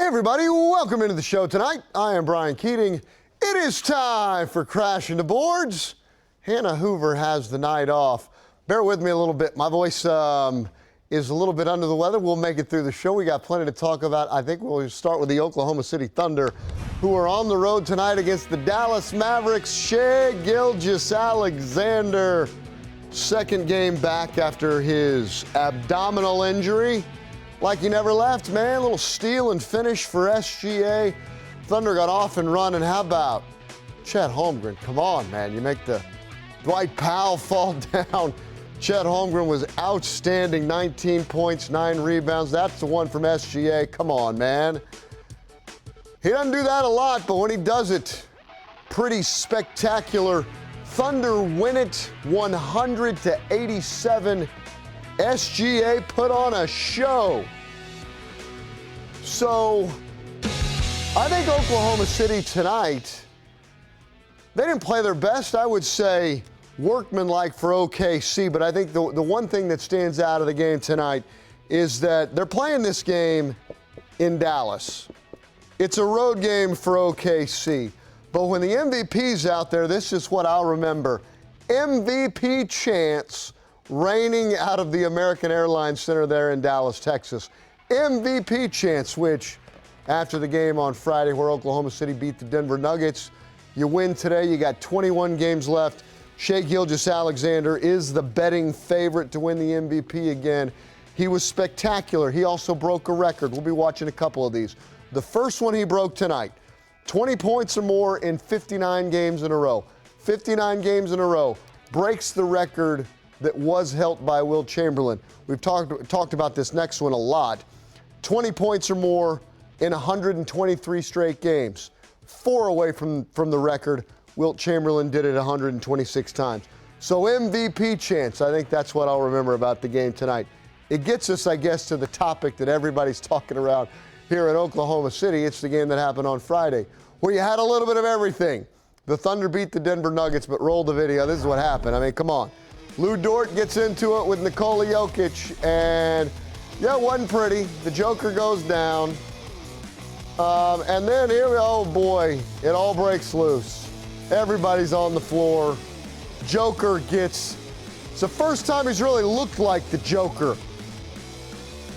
Hey everybody, welcome into the show tonight. I am Brian Keating. It is time for Crashing the Boards. Hannah Hoover has the night off. Bear with me a little bit. My voice is a little bit under the weather. We'll make it through the show. We got plenty to talk about. I think we'll start with the Oklahoma City Thunder, who are on the road tonight against the Dallas Mavericks. Shai Gilgeous-Alexander, second game back after his abdominal injury. Like he never left, man. A little steal and finish for SGA. Thunder got off and running. How about Chet Holmgren? Come on, man. You make the Dwight Powell fall down. Chet Holmgren was outstanding. 19 points, 9 rebounds. That's the one from SGA. Come on, man. He doesn't do that a lot, but when he does it, pretty spectacular. Thunder win it 100-87. SGA put on a show. So, I think Oklahoma City tonight, they didn't play their best. I would say workmanlike for OKC, but I think the one thing that stands out of the game tonight is that they're playing this game in Dallas. It's a road game for OKC, but when the MVP's out there, this is what I'll remember. MVP chants raining out of the American Airlines Center there in Dallas, Texas. MVP chants, which after the game on Friday where Oklahoma City beat the Denver Nuggets, you win today, you got 21 games left. Shai Gilgeous-Alexander is the betting favorite to win the MVP again. He was spectacular. He also broke a record. We'll be watching a couple of these. The first one he broke tonight, 20 points or more in 59 games in a row. 59 games in a row. Breaks the record that was held by Wilt Chamberlain. We've talked about this next one a lot. 20 points or more in 123 straight games. 4 away from the record. Wilt Chamberlain did it 126 times. So MVP chance, I think that's what I'll remember about the game tonight. It gets us, I guess, to the topic that everybody's talking about here in Oklahoma City. It's the game that happened on Friday, where you had a little bit of everything. The Thunder beat the Denver Nuggets, but roll the video. This is what happened. I mean, come on. Lu Dort gets into it with Nikola Jokic, and yeah, it wasn't pretty. The Joker goes down. And then here, oh boy, it all breaks loose. Everybody's on the floor. Joker gets, it's the first time he's really looked like the Joker.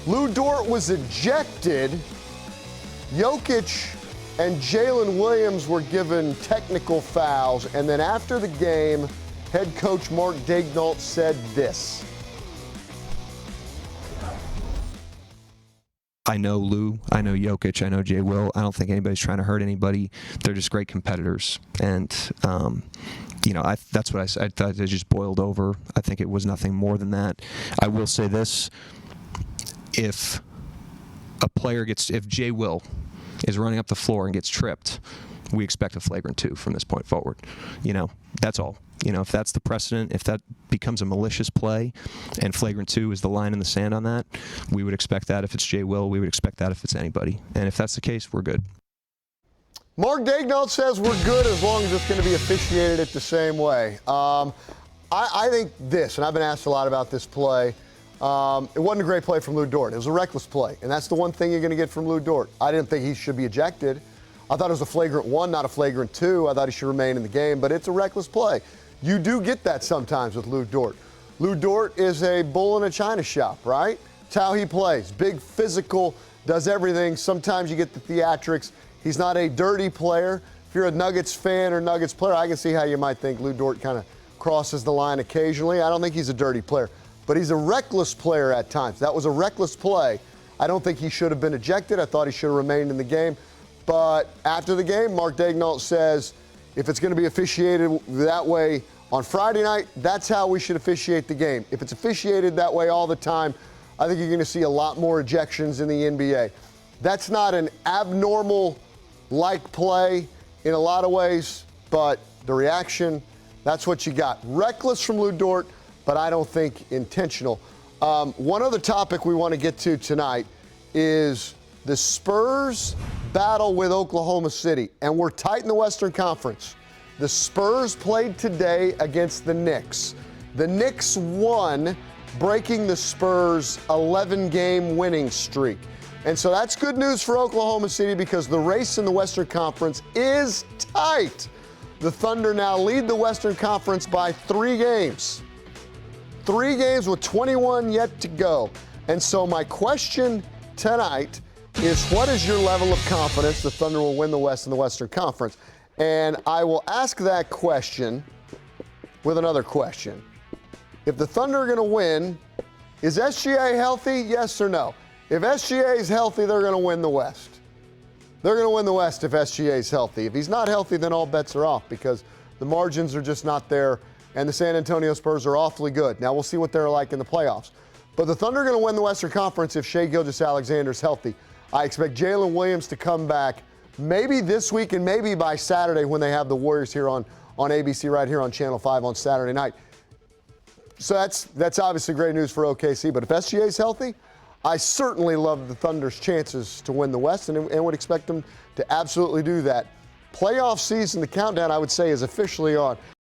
Lu Dort was ejected. Jokic and Jalen Williams were given technical fouls, and then after the game, head coach Mark Daigneault said this. I know Lou, I know Jokic, I know Jay Will. I don't think anybody's trying to hurt anybody. They're just great competitors. And, that's what I said. I thought it just boiled over. I think it was nothing more than that. I will say this. If Jay Will is running up the floor and gets tripped, we expect a flagrant 2 from this point forward. That's all. If that's the precedent, if that becomes a malicious play and flagrant 2 is the line in the sand on that, we would expect that if it's Jay Will, we would expect that if it's anybody. And if that's the case, we're good. Mark Daigneault says we're good as long as it's going to be officiated it the same way. I think this, and I've been asked a lot about this play, it wasn't a great play from Lu Dort. It was a reckless play, and that's the one thing you're going to get from Lu Dort. I didn't think he should be ejected. I thought it was a flagrant 1, not a flagrant 2. I thought he should remain in the game, but it's a reckless play. You do get that sometimes with Lu Dort. Lu Dort is a bull in a china shop, right? It's how he plays. Big, physical, does everything. Sometimes you get the theatrics. He's not a dirty player. If you're a Nuggets fan or Nuggets player, I can see how you might think Lu Dort kind of crosses the line occasionally. I don't think he's a dirty player, but he's a reckless player at times. That was a reckless play. I don't think he should have been ejected. I thought he should have remained in the game. But after the game, Mark Daigneault says, if it's going to be officiated that way on Friday night, that's how we should officiate the game. If it's officiated that way all the time, I think you're going to see a lot more ejections in the NBA. That's not an abnormal-like play in a lot of ways, but the reaction, that's what you got. Reckless from Lu Dort, but I don't think intentional. One other topic we want to get to tonight is the Spurs battle with Oklahoma City, and we're tight in the Western Conference. The Spurs played today against the Knicks. The Knicks won, breaking the Spurs' 11-game winning streak. And so that's good news for Oklahoma City because the race in the Western Conference is tight. The Thunder now lead the Western Conference by 3 games. 3 games with 21 yet to go. And so my question tonight is, what is your level of confidence the Thunder will win the West in the Western Conference? And I will ask that question with another question. If the Thunder are going to win, is SGA healthy, yes or no? If SGA is healthy, they're going to win the West. They're going to win the West if SGA is healthy. If he's not healthy, then all bets are off because the margins are just not there, and the San Antonio Spurs are awfully good. Now we'll see what they're like in the playoffs. But the Thunder are going to win the Western Conference if Shai Gilgeous-Alexander is healthy. I expect Jalen Williams to come back maybe this week and maybe by Saturday when they have the Warriors here on ABC right here on Channel 5 on Saturday night. So that's obviously great news for OKC. But if SGA is healthy, I certainly love the Thunder's chances to win the West and would expect them to absolutely do that. Playoff season, the countdown, I would say, is officially on.